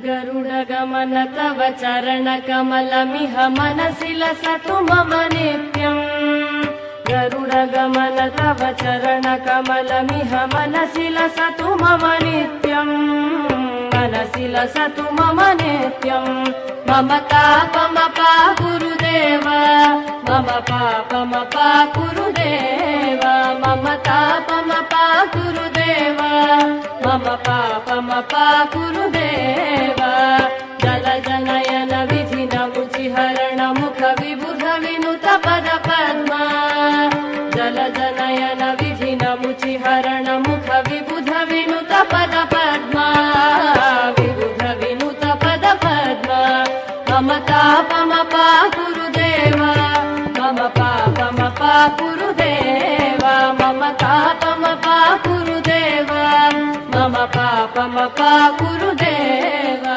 गरुडगमन तव चरणकमलमिह मनसि लसतु मम नित्यम् गरुडगमन तव चरणकमलमिह मनसि लसतु मम नित्यम् मनसि लसतु मम नित्यम् मम तापमपा गुरुदेव मम पापमपा गुरुदेव मम तापमपा गुरुदेव मम पापमपा गुरुदेव जलजनयन विधिन मुचिहरण मुख विबुध विनुत पद पद्मा जलजनयन विधिन मुचिहरण मुख विबुध विनुत पद पद्मा विबुध विनुत पद पद्मा मम तापमपा गुरुदेव मम पापमपा गुरुदेव मम तापमपा गुरुदेव मम पापमपा गुरुदेव